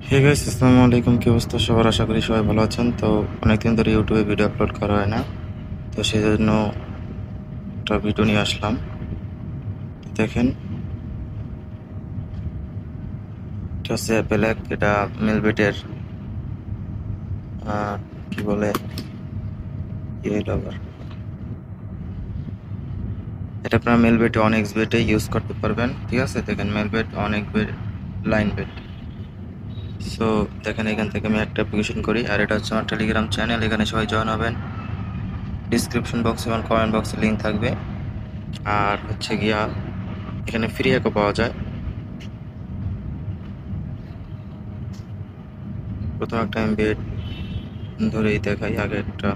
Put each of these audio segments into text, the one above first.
Hey guys, আসসালামু আলাইকুম। কি অবস্থা সবার? আশা করি সবাই ভালো আছেন। তো অনেকদিন ধরে ইউটিউবে ভিডিও আপলোড করা হয় না, তো সেই জন্য একটা ভিডিও নিয়ে আসলাম। দেখেন, এটা হচ্ছে ব্ল্যাক, এটা মেলবেটের কি বলে আবার এটা আপনারা মেলবেট অন এক্স বেটে ইউজ করতে পারবেন। ঠিক আছে, দেখেন Melbet on X bet line bet. So দেখেন, এখান থেকে আমি একটা অ্যাপ্লিকেশন করি, আর এটা হচ্ছে আমার টেলিগ্রাম চ্যানেল। এখানে সবাই জয়েন হবেন। ডিসক্রিপশন বক্স এবং কমেন্ট বক্সে লিঙ্ক থাকবে। আর হচ্ছে গিয়া এখানে ফ্রি অ্যাকও পাওয়া যায়। প্রথম একটা আমি বেড ধরেই দেখাই, আগে একটা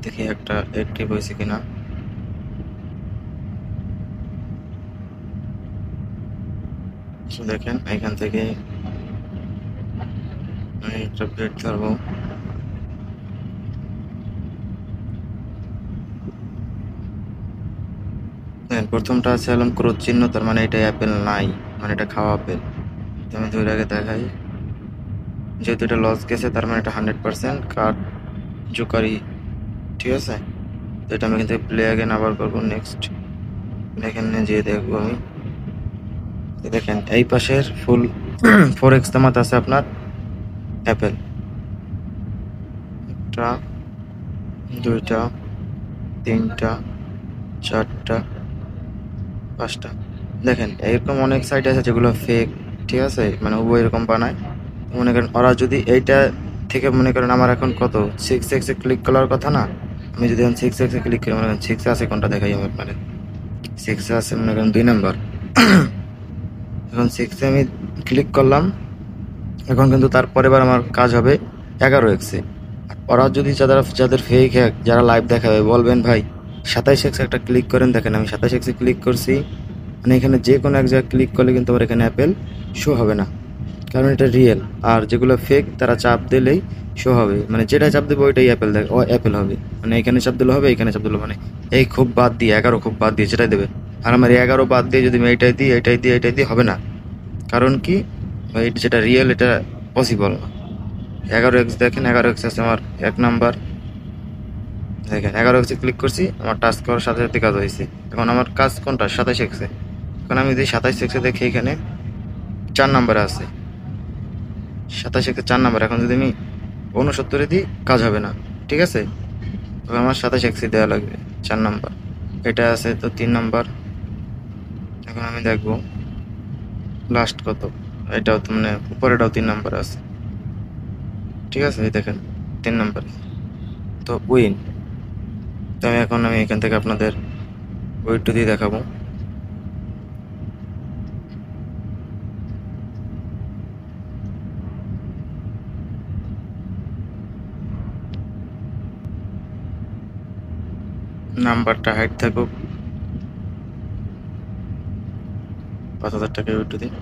দেখি একটা অ্যাক্টিভ হয়েছে কিনা। দেখেন, এখান থেকে আমি একটা বেড ধরবো। প্রথমটা আছে এলাম ক্রোধ চিহ্ন, তার মানে এটা অ্যাপেল নাই, মানে এটা খাওয়া আপেল। আমি ধরে আগে দেখাই, যেহেতু এটা লস গেছে তার মানে এটা 100% কার্ড জোকারি। ঠিক আছে, তো এটা আমি কিন্তু প্লে অ্যাগেন আবার করবো। নেক্সট এখানে যেয়ে দেখবো আমি। দেখেন এই পাশের ফুল 4x দামাত আছে আপনার অ্যাপেল। একটা, দুইটা, তিনটা, চারটা, পাঁচটা। দেখেন এরকম অনেক সাইট আছে যেগুলো ফেক। ঠিক আছে, মানে উভয় এরকম বানায়। মনে করেন ওরা যদি এইটা থেকে মনে করেন আমার এখন কত 6x ক্লিক করার কথা না, আমি যদি এখন 6x ক্লিক করি, মনে করেন 6 আছে কোনটা দেখাই আমার, মানে 6 আছে মনে করেন 2 নাম্বার। এখন 6 আমি ক্লিক করলাম, এখন কিন্তু তারপরে এবার আমার কাজ হবে 11x এ। ওরা যদি যাদের ফেক হ্যাক, যারা লাইভ দেখাবে, বলবেন ভাই 27x একটা ক্লিক করেন। দেখেন আমি 27x ক্লিক করছি, মানে এখানে যে কোনো এক জায়গায় ক্লিক করলে কিন্তু আমার এখানে অ্যাপেল শো হবে না, কারণ এটা রিয়েল। আর যেগুলো ফেক তারা চাপ দিলেই শো হবে, মানে যেটা চাপ দেবে ওইটাই অ্যাপেল দেখ ও অ্যাপেল হবে। মানে এখানে চাপ দিলে হবে, এখানে চাপ দিলে মানে এই খুব বাদ দিয়ে 11 খুব বাদ দিয়ে যেটাই দেবে। আর আমার 11 বাদ দিয়ে যদি আমি এইটাই দিই এইটাই দিই এইটাই দিই হবে না। কারণ কি, ভাই যেটা রিয়েল এটা পসিবল না। 11x দেখেন, 11x আছে আমার 1 নাম্বার। দেখেন 11x ক্লিক করছি, আমার টাচ করার সাথে সাথে কাজ হয়েছে। এখন আমার কাজ কোনটা? 27x। এখন আমি যদি 27x দেখি, এখানে 4 নাম্বারে আছে 27x 4 নাম্বার। এখন যদি আমি 69 দিই কাজ হবে না। ঠিক আছে, তবে আমার 27x দেওয়া লাগবে 4 নাম্বার। এটা আছে তো 3 নাম্বার। এখন আমি দেখবো লাস্ট কত। এটাও তো মানে উপরেটাও 3 নাম্বার আছে। ঠিক আছে, এই দেখেন 3 নাম্বারে তো উইন। তো আমি এখান থেকে আপনাদের ওয়েট দিয়ে দেখাবো। নাম্বারটা হাইট থাকুক, 5,000 টাকা ওয়েট দিই।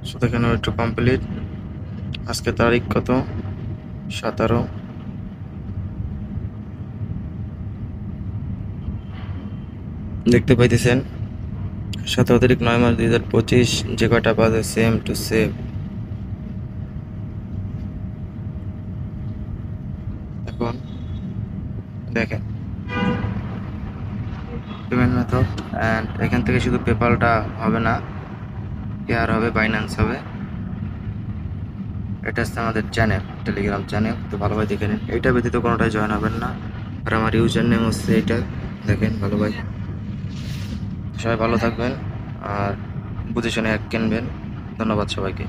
সো দেখেন ওয়েট কমপ্লিট। আজকে তারিখ কত? 17। দেখতে পাইতেছেন 17 তারিখ 9 মাস 2025, যে কয়টা বাজে সেম টু সেম। এখন দেখেন পেমেন্ট মেথড, অ্যান্ড এখান থেকে শুধু পেপালটা হবে না, আর হবে বাইন্যান্স হবে। এটা হচ্ছে আমাদের চ্যানেল, টেলিগ্রাম চ্যানেল। তো ভালোভাবে দেখে নিন, এইটা ব্যতীত কোনোটাই জয়েন হবেন না। আর আমার ইউজার নেম হচ্ছে এইটা, দেখেন ভালোভাবে। সবাই ভালো থাকবেন আর বুঝে শুনে কিনবেন। ধন্যবাদ সবাইকে।